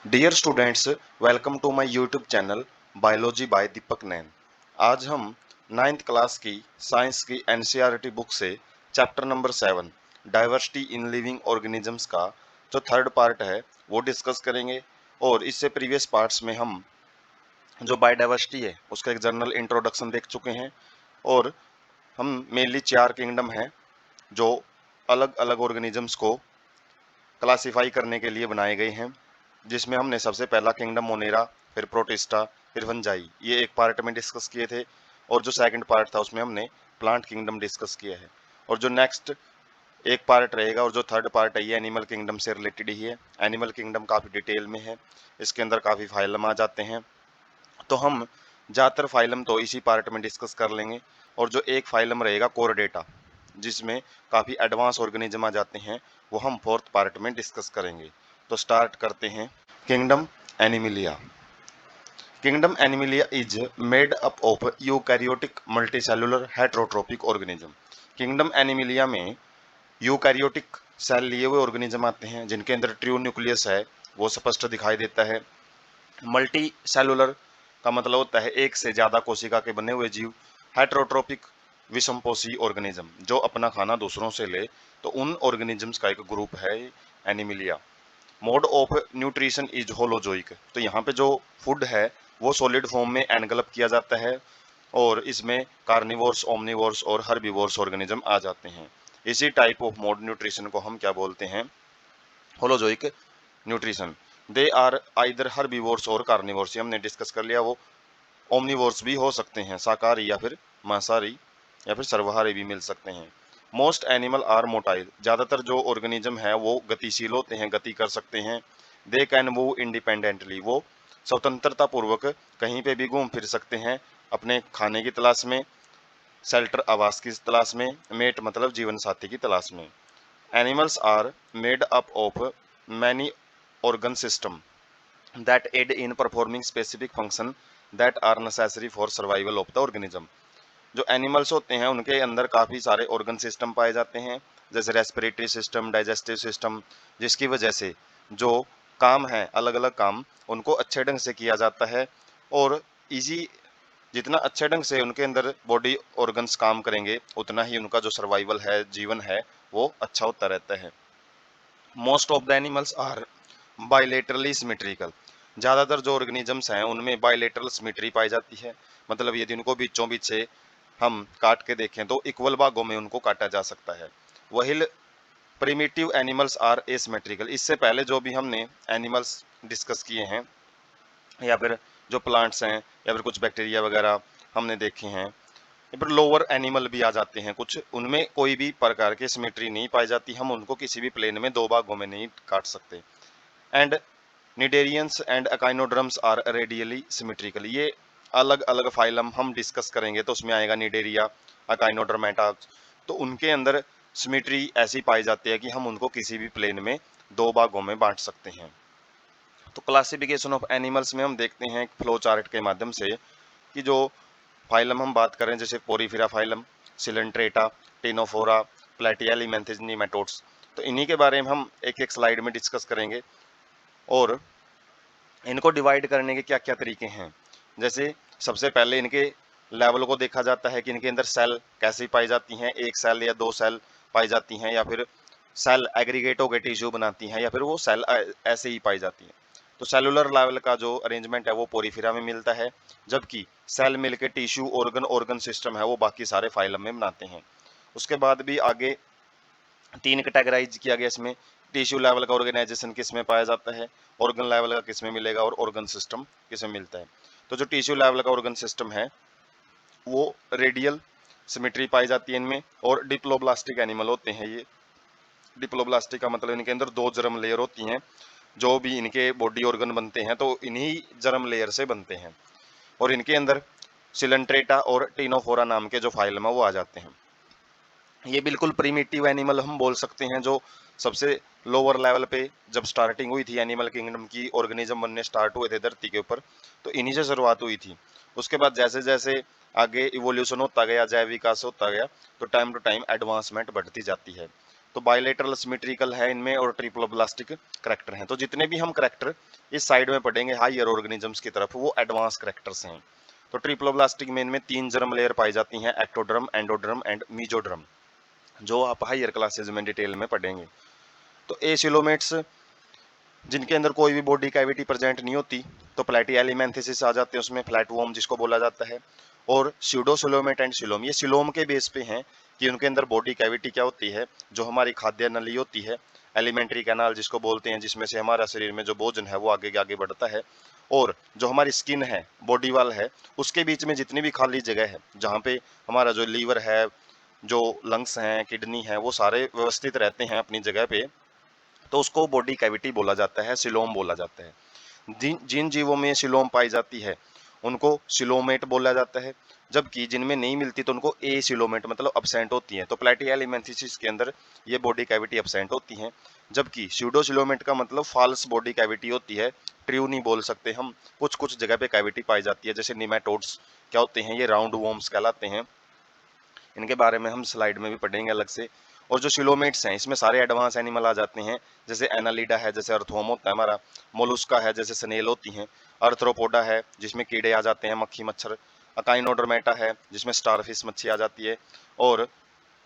Dear students, welcome to my YouTube channel biology by Deepak Nain. आज हम ninth class की science की एनसीईआरटी बुक से chapter number 7 diversity in living organisms का जो थर्ड पार्ट है वो डिस्कस करेंगे। और इससे प्रीवियस पार्ट्स में हम जो बायोडाइवर्सिटी है उसका एक जनरल इंट्रोडक्शन देख चुके हैं। और हम मेनली 4 किंगडम हैं जो अलग अलग ऑर्गेनिजम्स को क्लासिफाई करने के लिए बनाए गए हैं, जिसमें हमने सबसे पहला किंगडम मोनेरा, फिर प्रोटिस्टा, फिर फंजाई, ये एक पार्ट में डिस्कस किए थे। और जो सेकंड पार्ट था उसमें हमने प्लांट किंगडम डिस्कस किया है। और जो नेक्स्ट एक पार्ट रहेगा और जो थर्ड पार्ट है ये एनिमल किंगडम से रिलेटेड ही है। एनिमल किंगडम काफ़ी डिटेल में है, इसके अंदर काफ़ी फाइलम आ जाते हैं। तो हम ज़्यादातर फाइलम तो इसी पार्ट में डिस्कस कर लेंगे। और जो एक फाइलम रहेगा कोरडेटा, जिसमें काफ़ी एडवांस ऑर्गेनिज्म आ जाते हैं, वो हम फोर्थ पार्ट में डिस्कस करेंगे। तो स्टार्ट करते हैं। Kingdom Animalia. Kingdom Animalia is made up of eukaryotic multicellular heterotrophic organism. Kingdom Animalia में यूकैरियोटिक सेल लिए हुए ऑर्गेनिज्म आते हैं, जिनके अंदर ट्रू न्यूक्लियस है वो स्पष्ट दिखाई देता है। मल्टी सेलुलर का मतलब होता है एक से ज्यादा कोशिका के बने हुए जीव। हेटरोट्रोपिक विषमपोषी ऑर्गेनिज्म जो अपना खाना दूसरों से ले, तो उन ऑर्गेनिजम्स का एक ग्रुप है Animalia. Mode of nutrition is holozoic. तो यहाँ पे जो फूड है वो सॉलिड फॉर्म में एनगल्प किया जाता है, और इसमें कार्निवोर्स, ओमनिवोर्स और हर्बीवोर्स ऑर्गेनिज्म आ जाते हैं। इसी टाइप ऑफ मोड न्यूट्रिशन को हम क्या बोलते हैं? Holozoic nutrition. They are either herbivores और कार्निवोर्स, हमने डिस्कस कर लिया। वो ओमनिवोर्स भी हो सकते हैं, शाकाहारी या फिर मांसाहारी या फिर सर्वहारी भी मिल सकते हैं। Most animal are motile. ज़्यादातर जो ऑर्गेनिज्म है वो गतिशील होते हैं, गति कर सकते हैं। They can move independently. वो स्वतंत्रता पूर्वक कहीं पे भी घूम फिर सकते हैं अपने खाने की तलाश में, शेल्टर आवास की तलाश में, मेट मतलब जीवन साथी की तलाश में। Animals are made up of many organ system that aid in performing specific function that are necessary for survival of the organism। जो एनिमल्स होते हैं उनके अंदर काफ़ी सारे ऑर्गन सिस्टम पाए जाते हैं, जैसे रेस्पिरेटरी सिस्टम, डाइजेस्टिव सिस्टम, जिसकी वजह से जो काम है, अलग अलग काम, उनको अच्छे ढंग से किया जाता है। और इजी, जितना अच्छे ढंग से उनके अंदर बॉडी ऑर्गन्स काम करेंगे उतना ही उनका जो सर्वाइवल है, जीवन है, वो अच्छा होता रहता है। Most of the animals are bilaterally symmetrical. ज़्यादातर जो ऑर्गेनिजम्स हैं उनमें बाइलेटरल सिमेट्री पाई जाती है, मतलब यदि उनको बीचों बीच से हम काट के देखें तो इक्वल भागों में उनको काटा जा सकता है। वही प्रिमिटिव एनिमल्स आर एसिमेट्रिकल। इससे पहले जो भी हमने एनिमल्स डिस्कस किए हैं, या फिर जो प्लांट्स हैं या फिर कुछ बैक्टीरिया वगैरह हमने देखे हैं, या फिर लोअर एनिमल भी आ जाते हैं कुछ, उनमें कोई भी प्रकार की सिमेट्री नहीं पाई जाती। हम उनको किसी भी प्लेन में दो भागों में नहीं काट सकते। And cnidarians and echinoderms are radially symmetrical. ये अलग अलग फाइलम हम डिस्कस करेंगे तो उसमें आएगा निडेरिया, अकाइनोड्रमेटा। तो उनके अंदर सिमेट्री ऐसी पाई जाती है कि हम उनको किसी भी प्लेन में दो भागों में बांट सकते हैं। तो क्लासिफिकेशन ऑफ एनिमल्स में हम देखते हैं फ्लो चार्ट के माध्यम से कि जो फाइलम हम बात करें, जैसे porifera phylum, coelenterata, ctenophora, platyhelminthes nematodes, तो इन्हीं के बारे में हम एक एक स्लाइड में डिस्कस करेंगे। और इनको डिवाइड करने के क्या क्या तरीके हैं, जैसे सबसे पहले इनके लेवल को देखा जाता है कि इनके अंदर सेल कैसी पाई जाती हैं, एक सेल या दो सेल पाई जाती हैं, या फिर सेल एग्रीगेट होकर टिश्यू बनाती हैं, या फिर वो सेल ऐसे ही पाई जाती हैं। तो सेलुलर लेवल का जो अरेंजमेंट है वो पोरीफेरा में मिलता है, जबकि सेल मिलकर टिश्यू ऑर्गन सिस्टम है वो बाकी सारे फाइलम में बनाते हैं। उसके बाद भी आगे 3 कैटेगराइज किया गया इसमें। टिश्यू लेवल का ऑर्गेनाइजेशन किस में पाया जाता है, ऑर्गन लेवल का किस में मिलेगा, और ऑर्गन सिस्टम किस में मिलता है। तो जो टिश्यू लेवल का ऑर्गन सिस्टम है वो रेडियल सिमेट्री पाई जाती है इनमें, और डिप्लोब्लास्टिक एनिमल होते हैं ये। डिप्लोब्लास्टिक का मतलब इनके अंदर दो जर्म लेयर होती हैं, जो भी इनके बॉडी ऑर्गन बनते हैं तो इन्हीं जर्म लेयर से बनते हैं। और इनके अंदर सिलेंट्रेटा और टिनोफोरा नाम के जो फाइलम है वो आ जाते हैं। ये बिल्कुल प्रीमिटिव एनिमल हम बोल सकते हैं, जो सबसे लोअर लेवल पे जब स्टार्टिंग हुई थी एनिमल किंगडम की, ऑर्गेनिज्म बनने स्टार्ट हुए थे धरती के ऊपर, तो इन्हीं से शुरुआत हुई थी। उसके बाद जैसे जैसे आगे इवोल्यूशन होता गया, जैव विकास होता गया, तो टाइम टू टाइम एडवांसमेंट बढ़ती जाती है। तो बायलेटरल सिमेट्रिकल है इनमें और ट्रिप्लोब्लास्टिक करैक्टर हैं। तो जितने भी हम करैक्टर इस साइड में पढ़ेंगे हायर ऑर्गेनिजम्स की तरफ, वो एडवांस करैक्टर्स हैं। तो ट्रिप्लोब्लास्टिक में इनमें 3 जर्म लेयर पाई जाती हैं, एक्टोडर्म, एंडोडर्म एंड मीजोडर्म, जो आप हायर क्लासेज में डिटेल में पढ़ेंगे। तो एसिलोमेट्स जिनके अंदर कोई भी बॉडी कैविटी प्रेजेंट नहीं होती, तो प्लेटिहेलिमेंथेसिस आ जाते हैं उसमें, फ्लैटवर्म जिसको बोला जाता है। और स्यूडोसिलोमेट एंड सिलोम, ये सिलोम के बेस पे हैं कि उनके अंदर बॉडी कैविटी क्या होती है, जो हमारी खाद्य नली होती है, एलिमेंट्री कैनाल जिसको बोलते हैं, जिसमें से हमारा शरीर में जो भोजन है वो आगे आगे बढ़ता है, और जो हमारी स्किन है, बॉडी वाल है, उसके बीच में जितनी भी खाली जगह है जहाँ पे हमारा जो लीवर है, जो लंग्स हैं, किडनी है, वो सारे व्यवस्थित रहते हैं अपनी जगह पे, तो उसको बॉडी कैविटी बोला जाता है, सिलोम बोला जाता है। जिन जीवों में सिलोम पाई जाती है उनको सिलोमेट बोला जाता है, जबकि जिनमें नहीं मिलती तो उनको ए सिलोमेट मतलब अब्सेंट होती है। तो प्लेटिहेलिमेंथेसिस के अंदर ये बॉडी कैविटी अब्सेंट होती हैं, जबकि स्यूडोसिलोमेट का मतलब फॉल्स बॉडी कैविटी होती है, ट्रू नहीं बोल सकते हम, कुछ कुछ जगह पे कैविटी पाई जाती है। जैसे निमेटोड्स क्या होते हैं, ये राउंड वॉर्म्स कहलाते हैं, इनके बारे में हम स्लाइड में भी पढ़ेंगे अलग से। और जो सिलोमेट्स हैं इसमें सारे एडवांस एनिमल आ जाते हैं, जैसे एनालिडा है, जैसे अर्थोम होता है हमारा, मोलुस्का है, जैसे स्नेल होती हैं, अर्थ्रोपोडा है जिसमें कीड़े आ जाते हैं, मक्खी मच्छर, अकाइनोडर्मेटा है जिसमें स्टारफिश मच्छी आ जाती है, और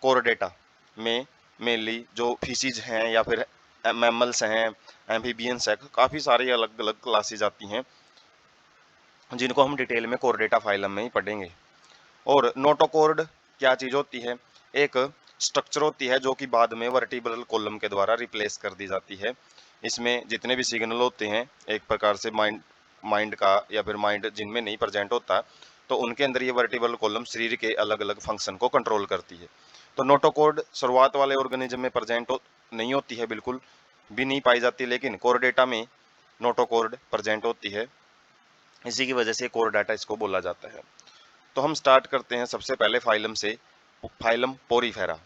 कोरडेटा में मेनली जो फिशीज हैं या फिर मैमल्स हैं, एम्फीबियंस है, काफ़ी सारी अलग अलग क्लासेज आती हैं जिनको हम डिटेल में कोरडेटा फाइलम में ही पढ़ेंगे। और नोटोकॉर्ड क्या चीज होती है, एक स्ट्रक्चर होती है जो कि बाद में वर्टिब्रल कॉलम के द्वारा रिप्लेस कर दी जाती है। इसमें जितने भी सिग्नल होते हैं एक प्रकार से माइंड का या फिर माइंड जिनमें नहीं प्रेजेंट होता, तो उनके अंदर ये वर्टिब्रल कॉलम शरीर के अलग अलग फंक्शन को कंट्रोल करती है। तो नोटोकॉर्ड शुरुआत वाले ऑर्गेनिज्म में प्रेजेंट नहीं होती है, बिल्कुल भी नहीं पाई जाती, लेकिन कोरडेटा में नोटोकॉर्ड प्रेजेंट होती है, इसी की वजह से कोरडेटा इसको बोला जाता है। तो हम स्टार्ट करते हैं सबसे पहले फाइलम से, फाइलम पोरीफेरा।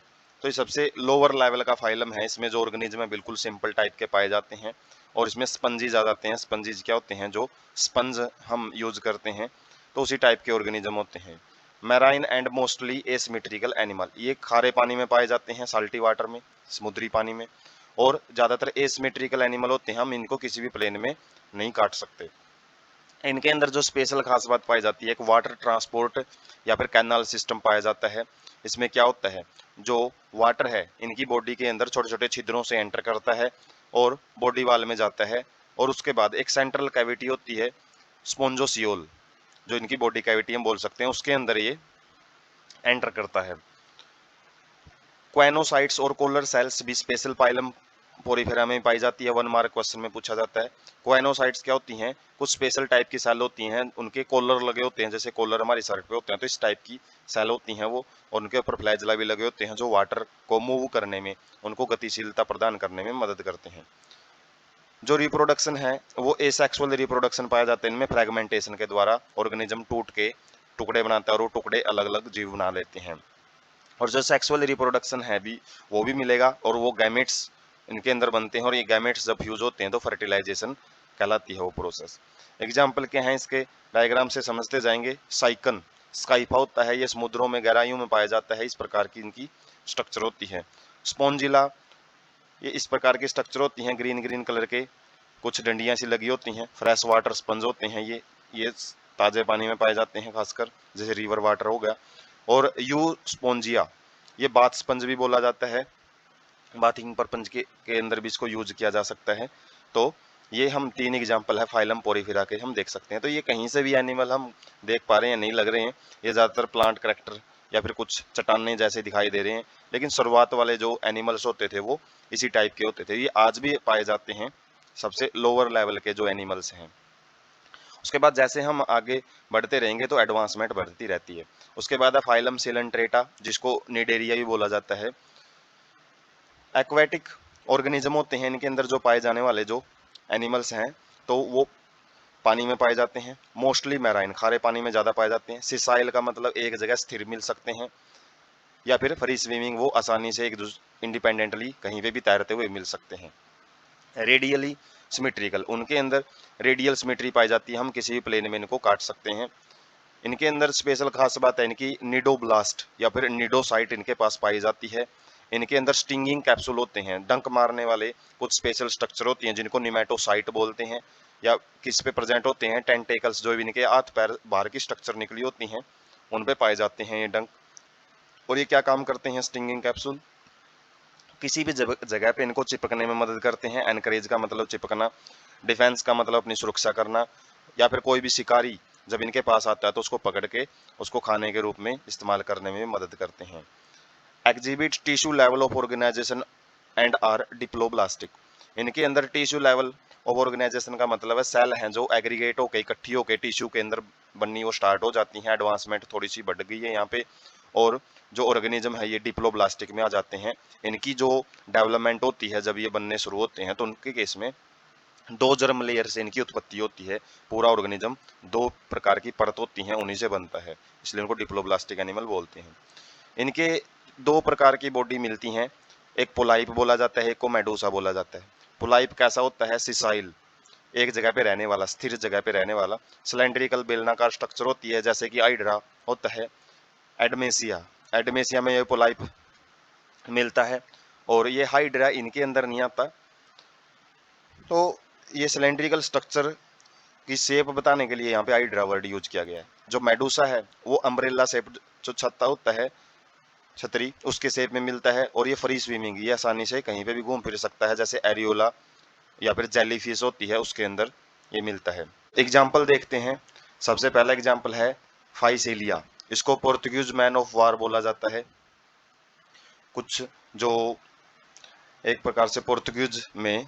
तो ये सबसे लोअर लेवल का फाइलम है, इसमें जो ऑर्गेनिज्म है बिल्कुल सिंपल टाइप के पाए जाते हैं, और इसमें स्पंजीज आ जाते हैं। स्पंजीज क्या होते हैं, जो स्पंज हम यूज करते हैं, तो उसी टाइप के ऑर्गेनिज्म होते हैं। Marine and mostly asymmetrical animal, ये खारे पानी में पाए जाते हैं, साल्टी वाटर में, समुद्री पानी में, और ज़्यादातर एसिमेट्रिकल एनिमल होते हैं, हम इनको किसी भी प्लेन में नहीं काट सकते। इनके अंदर जो स्पेशल खास बात पाई जाती है, एक वाटर ट्रांसपोर्ट या फिर कैनाल सिस्टम पाया जाता है। इसमें क्या होता है, जो वाटर है इनकी बॉडी के अंदर छोटे छोटे छिद्रों से एंटर करता है और बॉडी वाल में जाता है, और उसके बाद एक सेंट्रल कैविटी होती है स्पोंजोसियोल, जो इनकी बॉडी कैविटी हम बोल सकते हैं, उसके अंदर ये एंटर करता है। क्वेनोसाइट्स और कोलर सेल्स भी स्पेशल पाइलम पोरीफेरा में पाई जाती है, 1 मार्क क्वेश्चन में पूछा जाता है। क्वेनोसाइट्स क्या होती हैं, कुछ स्पेशल टाइप की सेल होती हैं, उनके कॉलर लगे होते हैं, जैसे कॉलर हमारी शर्ट पे होते हैं, तो इस टाइप की सेल होती हैं वो, और उनके ऊपर फ्लैजला भी लगे होते हैं जो वाटर को मूव करने में, उनको गतिशीलता प्रदान करने में मदद करते हैं। जो रिप्रोडक्शन है वो एसेक्सुअल रिप्रोडक्शन पाया जाता है, इनमें फ्रेगमेंटेशन के द्वारा ऑर्गेनिज्म टूट के टुकड़े बनाता है और वो टुकड़े अलग अलग जीव बना लेते हैं। और जो सेक्सुअल रिप्रोडक्शन है भी वो भी मिलेगा, और वो गैमेट्स इनके अंदर बनते हैं, और ये गैमेट्स जब फ्यूज होते हैं तो फर्टिलाइजेशन कहलाती है वो प्रोसेस। एग्जाम्पल क्या है इसके, डायग्राम से समझते जाएंगे। साइकन स्काइफा होता है, ये समुद्रों में गहराइयों में पाया जाता है, इस प्रकार की इनकी स्ट्रक्चर होती है। स्पॉन्जिला, ये इस प्रकार की स्ट्रक्चर होती हैं, ग्रीन ग्रीन कलर के कुछ डंडियां सी लगी होती हैं, फ्रेश वाटर स्पंज होते हैं ये ताजे पानी में पाए जाते हैं, खासकर जैसे रिवर वाटर हो गया। और यू स्पोंजिया, ये बाथ स्पंज भी बोला जाता है, बाथिंग पर्पज के अंदर भी इसको यूज किया जा सकता है। तो ये हम 3 एग्जांपल है फाइलम पोरीफेरा के हम देख सकते हैं। तो ये कहीं से भी एनिमल हम देख पा रहे हैं, नहीं लग रहे हैं, ये ज़्यादातर प्लांट करैक्टर या फिर कुछ चट्टाने जैसे दिखाई दे रहे हैं, लेकिन शुरुआत वाले जो एनिमल्स होते थे वो इसी टाइप के होते थे, ये आज भी पाए जाते हैं, सबसे लोअर लेवल के जो एनिमल्स हैं। उसके बाद जैसे हम आगे बढ़ते रहेंगे तो एडवांसमेंट बढ़ती रहती है। उसके बाद है फाइलम सिलेंट्रेटा, जिसको निडेरिया भी बोला जाता है। एक्वेटिक ऑर्गेनिज्म होते हैं, इनके अंदर जो पाए जाने वाले जो एनिमल्स हैं तो वो पानी में पाए जाते हैं, मोस्टली मैराइन, खारे पानी में ज़्यादा पाए जाते हैं। सिसाइल का मतलब एक जगह स्थिर मिल सकते हैं, या फिर फ्री स्विमिंग, वो आसानी से एक इंडिपेंडेंटली कहीं पे भी तैरते हुए मिल सकते हैं। रेडियली सिमेट्रिकल, उनके अंदर रेडियल सिमेट्री पाई जाती है, हम किसी भी प्लेन में इनको काट सकते हैं। इनके अंदर स्पेशल खास बात है इनकी निडोब्लास्ट या फिर निडोसाइट इनके पास पाई जाती है। इनके अंदर स्टिंगिंग कैप्सूल होते हैं, डंक मारने वाले कुछ स्पेशल स्ट्रक्चर होती हैं जिनको निमेटोसाइट बोलते हैं, या किस पे प्रेजेंट होते हैं, टेंटेकल्स, जो इनके हाथ पैर बाहर की स्ट्रक्चर निकली होती हैं उन पे पाए जाते हैं ये डंक। और ये क्या काम करते हैं स्टिंगिंग कैप्सूल, किसी भी जगह पे इनको चिपकने में मदद करते हैं। एनकरेज का मतलब चिपकना, डिफेंस का मतलब अपनी सुरक्षा करना, या फिर कोई भी शिकारी जब इनके पास आता है तो उसको पकड़ के उसको खाने के रूप में इस्तेमाल करने में मदद करते हैं। Exhibit tissue level of organisation and are diploblastic. इनके अंदर टिश्यू लेवल ऑफ ऑर्गेनाइजेशन का मतलब है सेल हैं जो एग्रीगेट होकर इकट्ठी होकर टिश्यू के अंदर बननी वो स्टार्ट हो जाती हैं। एडवांसमेंट थोड़ी सी बढ़ गई है यहाँ पे। और जो ऑर्गेनिज्म है ये डिप्लोब्लास्टिक में आ जाते हैं। इनकी जो डेवलपमेंट होती है जब ये बनने शुरू होते हैं तो उनके केस में दो जर्म लेयर से इनकी उत्पत्ति होती है। पूरा ऑर्गेनिज्म दो प्रकार की परत होती हैं उन्हीं से बनता है, इसलिए उनको डिप्लोब्लास्टिक एनिमल बोलते हैं। इनके दो प्रकार की बॉडी मिलती हैं, एक पोलाइप बोला जाता है, एक को मेडूसा बोला जाता है। पोलाइप कैसा होता है, सिसाइल, एक जगह पे रहने वाला, स्थिर जगह पे रहने वाला। सिलेंड्रिकल बेलनाकार स्ट्रक्चर होती है जैसे कि हाइड्रा होता है। एडमेसिया, एडमेसिया में ये पोलाइप मिलता है और ये हाइड्रा इनके अंदर नहीं आता। तो ये सिलेंड्रिकल स्ट्रक्चर की शेप बताने के लिए यहाँ पे हाइड्रा वर्ड यूज किया गया है। जो मेडूसा है वो अम्ब्रेला शेप, जो छत्ता होता है छतरी, उसके शेप में मिलता है। और ये फ्री स्विमिंग, ये आसानी से कहीं पे भी घूम फिर सकता है, जैसे एरियोला या फिर जेलीफिश होती है उसके अंदर ये मिलता है। एग्जाम्पल देखते हैं। सबसे पहला एग्जाम्पल है फाइसेलिया, इसको पोर्तुगीज मैन ऑफ वार बोला जाता है। कुछ जो एक प्रकार से पोर्तुगीज में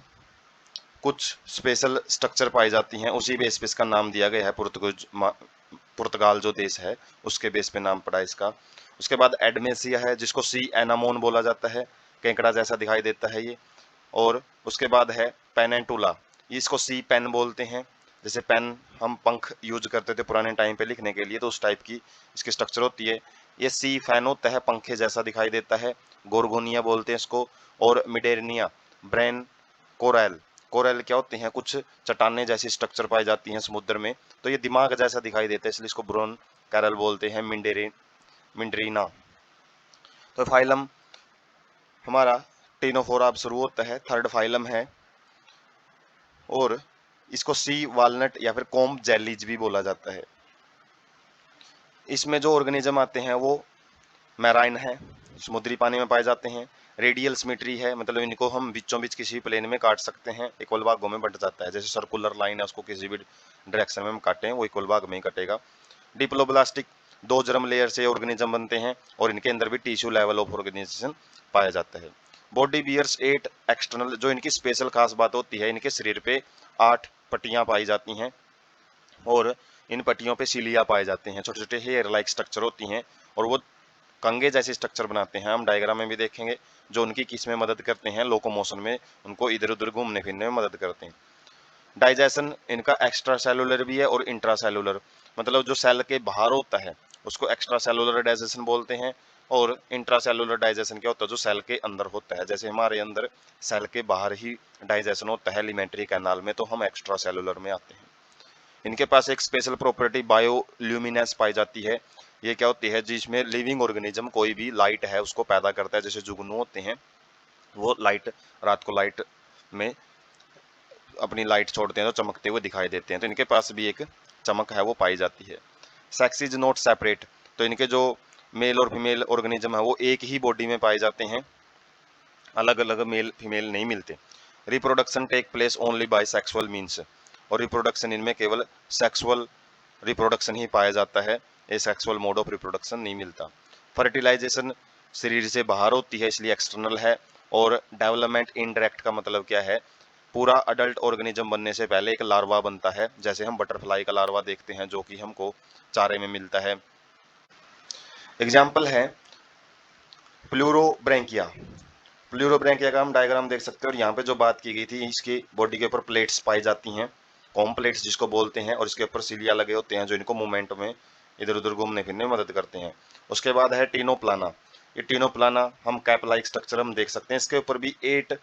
कुछ स्पेशल स्ट्रक्चर पाई जाती हैं, उसी बेस पे इसका नाम दिया गया है। पुर्तगाल जो देश है उसके बेस पे नाम पड़ा इसका। उसके बाद एडमेसिया है जिसको सी एनामोन बोला जाता है, केंकड़ा जैसा दिखाई देता है ये। और उसके बाद है पेनेंटुला, इसको सी पेन बोलते हैं, जैसे पेन हम पंख यूज करते थे पुराने टाइम पे लिखने के लिए, तो उस टाइप की इसकी स्ट्रक्चर होती है। ये सी फैन होता है, पंखे जैसा दिखाई देता है। गोरगोनिया बोलते हैं इसको। और मिडेरनिया, ब्रेन कोरल, कोरल क्या होते हैं, कुछ चट्टाने जैसी स्ट्रक्चर पाई जाती हैं समुद्र में, तो ये दिमाग जैसा दिखाई देता है इसलिए इसको ब्रोन कैरल बोलते हैं। मिंडरीना। तो फाइलम हमारा टीनोफोरा अब शुरू होता है, थर्ड फाइलम है। और इसको सी वालनट या फिर कॉम्ब जेलीज भी बोला जाता है। इसमें जो ऑर्गेनिज्म आते हैं वो मैराइन है, समुद्री पानी में पाए जाते हैं। रेडियल सिमेट्री है, मतलब इनको हम बीचों बीच किसी प्लेन में काट सकते हैं, इक्वल भागों में बंट जाता है। जैसे सर्कुलर लाइन है उसको किसी भी डायरेक्शन में हम काटें वो इक्वल भाग में ही कटेगा। डिप्लोब्लास्टिक, दो जर्म लेयर से ऑर्गेनिज्म बनते हैं और इनके अंदर भी टिश्यू लेवल ऑफ ऑर्गेनाइजेशन पाया जाता है। बॉडी बियर्स 8 एक्सटर्नल, जो इनकी स्पेशल खास बात होती है, इनके शरीर पे 8 पट्टियां पाई जाती हैं और इन पट्टियों पे सीलिया पाए जाते हैं, छोटे छोटे हेयर लाइक स्ट्रक्चर होती हैं और वो कंगे जैसे स्ट्रक्चर बनाते हैं। हम डायग्राम में भी देखेंगे, जो उनकी किस में मदद करते हैं, लोकोमोशन में, उनको इधर उधर घूमने फिरने में मदद करते हैं। डाइजेशन इनका एक्स्ट्रा सेलुलर भी है और इंट्रा सेलुलर, मतलब जो सेल के बाहर होता है उसको एक्स्ट्रा सेलुलर डाइजेशन बोलते हैं। और इंट्रा सेलुलर डाइजेशन क्या होता है, जो सेल के अंदर होता है। जैसे हमारे अंदर सेल के बाहर ही डाइजेशन होता है एलिमेंट्री कैनाल में, तो हम एक्स्ट्रा सेलुलर में आते हैं। इनके पास एक स्पेशल प्रॉपर्टी बायोल्यूमिनेंस पाई जाती है। ये क्या होती है, जिसमें लिविंग ऑर्गेनिज्म कोई भी लाइट है उसको पैदा करता है। जैसे जुगनू होते हैं वो लाइट, रात को लाइट में अपनी लाइट छोड़ते हैं तो चमकते हुए दिखाई देते हैं, तो इनके पास भी एक चमक है वो पाई जाती है। सेक्स इज नॉट सेपरेट, तो इनके जो मेल और फीमेल ऑर्गेनिज्म है वो एक ही बॉडी में पाए जाते हैं, अलग अलग मेल फीमेल नहीं मिलते। Reproduction take place only by sexual means, और रिप्रोडक्शन इनमें केवल सेक्सुअल रिप्रोडक्शन ही पाया जाता है, asexual mode of reproduction नहीं मिलता। फर्टिलाइजेशन शरीर से बाहर होती है इसलिए एक्सटर्नल है। और डेवलपमेंट इनडायरेक्ट का मतलब क्या है, पूरा अडल्ट ऑर्गेनिज्म बनने से पहले एक लार्वा बनता है, जैसे हम बटरफ्लाई का लार्वा देखते हैं जो कि हमको चारे में मिलता है। एग्जाम्पल है प्लूरोब्रैंकिया। प्लूरोब्रैंकिया का हम डायग्राम देख सकते हैं और यहाँ पे जो बात की गई थी, इसकी बॉडी के ऊपर प्लेट्स पाई जाती हैं, कॉम्प्लेट्स जिसको बोलते हैं, और इसके ऊपर सीलिया लगे होते हैं जो इनको मूवमेंट में इधर उधर घूमने फिरने में मदद करते हैं। उसके बाद है टीनोप्लाना। ये टीनोप्लाना हम कैप लाइक स्ट्रक्चर हम देख सकते हैं, इसके ऊपर भी 8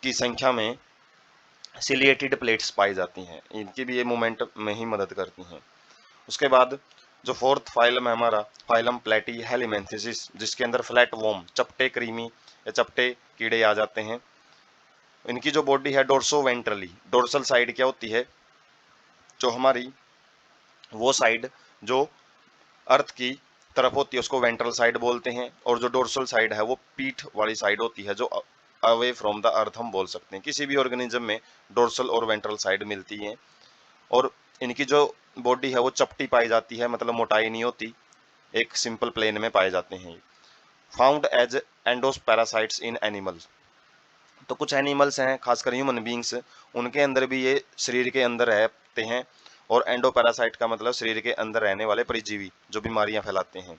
की संख्या में सिलिएटेड प्लेट्स पाई जाती हैं, इनकी भी ये मूवमेंट में ही मदद करती हैं। उसके बाद जो फोर्थ फाइलम है हमारा फाइलम प्लेटी हेलिमेंथिसिस, जिसके अंदर फ्लैट वॉर्म चपटे कृमि या चपटे कीड़े आ जाते हैं। इनकी जो बॉडी है डोर्सो वेंट्रली, डोर्सल साइड क्या होती है, जो हमारी वो साइड जो अर्थ की तरफ होती है उसको वेंट्रल साइड बोलते हैं, और जो डोर्सल साइड है वो पीठ वाली साइड होती है जो अवे फ्रॉम द अर्थ हम बोल सकते हैं। किसी भी ऑर्गेनिज्म में डोर्सल और वेंट्रल साइड मिलती है, और इनकी जो बॉडी है वो चपटी पाई जाती है, मतलब मोटाई नहीं होती, एक सिंपल प्लेन में पाए जाते हैं। फाउंड एज एंडोस्पैरासाइट्स इन एनिमल्स, तो कुछ एनिमल्स हैं खासकर ह्यूमन बींग्स, उनके अंदर भी ये शरीर के अंदर रहते हैं, और एंडोपैरासाइट का मतलब शरीर के अंदर रहने वाले परजीवी जो बीमारियां फैलाते हैं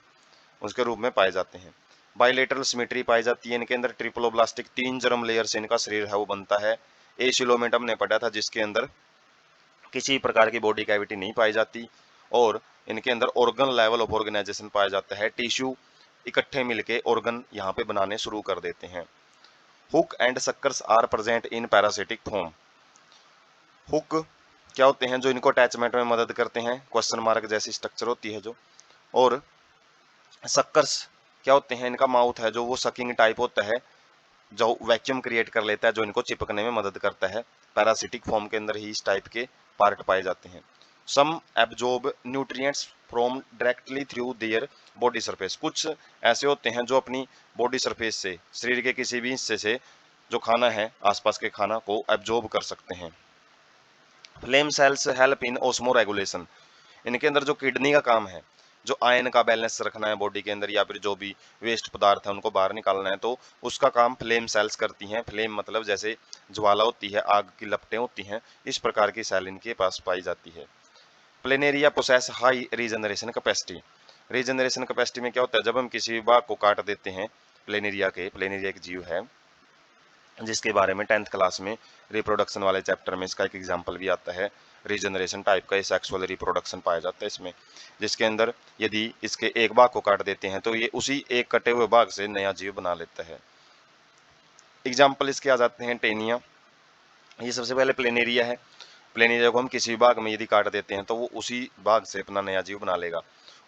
उसके रूप में पाए जाते हैं। बाइलेटरल सिमेट्री पाई जाती है इनके अंदर, ट्रिप्लोब्लास्टिक 3 जर्म लेयर से इनका शरीर है वो बनता है। एसिलोमेट हमने पढ़ा था जिसके अंदर किसी प्रकार की बॉडी कैविटी नहीं पाई जाती, और इनके अंदर ऑर्गन लेवल ऑफ ऑर्गेनाइजेशन पाया जाता है, टिश्यू इकट्ठे मिलके ऑर्गन यहाँ पे बनाने शुरू कर देते हैं। Hook and suckers are present in parasitic form, hook क्या होते हैं जो इनको अटैचमेंट में मदद करते हैं, क्वेश्चन मार्क जैसी स्ट्रक्चर होती है जो, और सक्कर्स क्या होते हैं, इनका माउथ है जो वो सकिंग टाइप होता है, जो वैक्यूम क्रिएट कर लेता है, जो इनको चिपकने में मदद करता है। पैरासिटिक फॉर्म के अंदर ही इस टाइप के पार्ट पाए जाते हैं। Some absorb nutrients from directly through their body surface, कुछ ऐसे होते हैं जो अपनी बॉडी सरफेस से, शरीर के किसी भी हिस्से से जो खाना है आसपास के खाना को एब्जॉर्ब कर सकते हैं। Flame cells help in osmo regulation, इनके अंदर जो किडनी का काम है, जो आयन का बैलेंस रखना है बॉडी के अंदर, या फिर जो भी वेस्ट पदार्थ है उनको बाहर निकालना है, तो उसका काम फ्लेम सेल्स करती हैं। फ्लेम मतलब जैसे ज्वाला होती है, आग की लपटें होती हैं, इस प्रकार की सेल इनके पास पाई जाती है। Planaria possess high regeneration capacity, regeneration capacity में क्या होता है, जब हम किसी भाग को काट देते हैं, प्लेनेरिया एक जीव है जिसके बारे में 10th क्लास में रिप्रोडक्शन वाले चैप्टर में इसका एक एग्जाम्पल भी आता है। रीजनरेशन टाइप का सेक्सुअल रिप्रोडक्शन पाया जाता है इसमें, जिसके अंदर यदि इसके एक भाग को काट देते हैं तो ये उसी एक कटे हुए भाग से नया जीव बना लेता है। एग्जाम्पल इसके आ जाते हैं टेनिया, ये सबसे पहले प्लेनेरिया है। प्लेनेरिया को हम किसी भाग में यदि काट देते हैं तो वो उसी भाग से अपना नया जीव बना लेगा।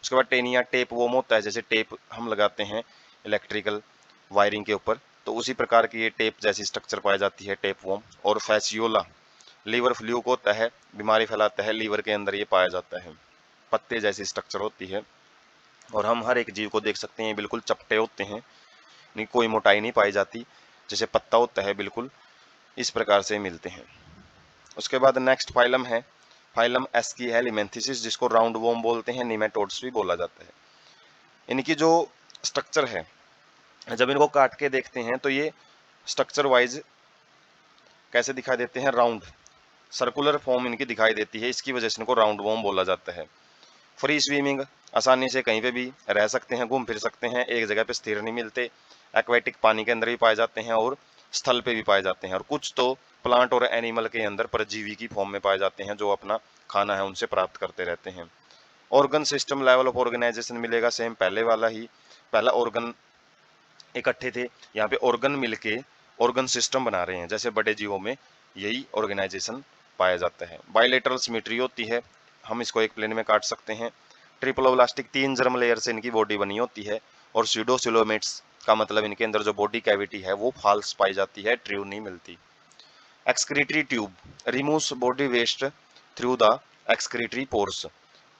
उसके बाद टेनिया टेप वोम होता है, जैसे टेप हम लगाते हैं इलेक्ट्रिकल वायरिंग के ऊपर, तो उसी प्रकार की ये टेप जैसी स्ट्रक्चर पाई जाती है टेप वोम। और फैसियोला लीवर फ्लूक होता है, बीमारी फैलाता है, लीवर के अंदर ये पाया जाता है, पत्ते जैसी स्ट्रक्चर होती है। और हम हर एक जीव को देख सकते हैं बिल्कुल चपटे होते हैं, नहीं कोई मोटाई नहीं पाई जाती, जैसे पत्ता होता है बिल्कुल इस प्रकार से मिलते हैं। उसके बाद नेक्स्ट फाइलम है फाइलम एस्की हेलिमेंथिसिस, जिसको राउंड वॉर्म बोलते हैं, निमेटोड्स भी बोला जाता है। इनकी जो स्ट्रक्चर है, जब इनको काट के देखते हैं तो ये स्ट्रक्चर वाइज कैसे दिखाई देते हैं, राउंड सर्कुलर फॉर्म इनकी दिखाई देती है, इसकी वजह से इनको राउंड वॉर्म बोला जाता है। फ्री स्विमिंग, आसानी से कहीं पे भी रह सकते हैं, घूम फिर सकते हैं, एक जगह पे स्थिर नहीं मिलते। एक्वेटिक पानी के अंदर भी पाए जाते हैं और स्थल पे भी पाए जाते हैं, और कुछ तो प्लांट और एनिमल के अंदर परजीवी की फॉर्म में पाए जाते हैं जो अपना खाना है उनसे प्राप्त करते रहते हैं। Organ system level of organisation मिलेगा सेम पहले वाला ही, पहला ऑर्गन इकट्ठे थे, यहाँ पे ऑर्गन मिलके ऑर्गन सिस्टम बना रहे हैं, जैसे बड़े जीवों में यही ऑर्गेनाइजेशन पाया जाता है। बाइलेटरल सिमेट्री होती है, हम इसको एक प्लेन में काट सकते हैं। ट्रिप्लोब्लास्टिक 3 जर्म लेयर से इनकी बॉडी बनी होती है, और स्यूडोसिलोमेट्स का मतलब इनके अंदर जो बॉडी कैविटी है वो फाल्स पाई जाती है, ट्रू नहीं मिलती। Excretory tube removes body waste through the excretory pores,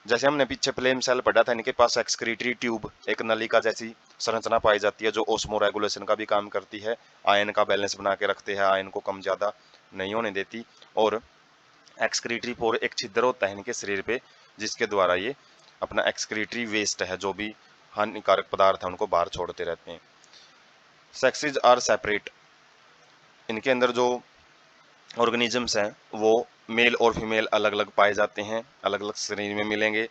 जैसे हमने पीछे फ्लेम सेल पढ़ा था, इनके पास एक्सक्रीटरी ट्यूब एक नलिका जैसी संरचना पाई जाती है जो ओस्मो रेगुलेशन का भी काम करती है, आयन का बैलेंस बना के रखते हैं, आयन को कम ज्यादा नहीं होने देती। और एक्सक्रीटरी पोर एक छिद्र होता है इनके शरीर पे, जिसके द्वारा ये अपना एक्सक्रीटरी वेस्ट है, जो भी हानिकारक पदार्थ है उनको बाहर छोड़ते रहते हैं। सेक्सेस आर सेपरेट, इनके अंदर जो ऑर्गेनिजम्स हैं वो मेल और फीमेल अलग अलग पाए जाते हैं, अलग अलग श्रेणी में मिलेंगे,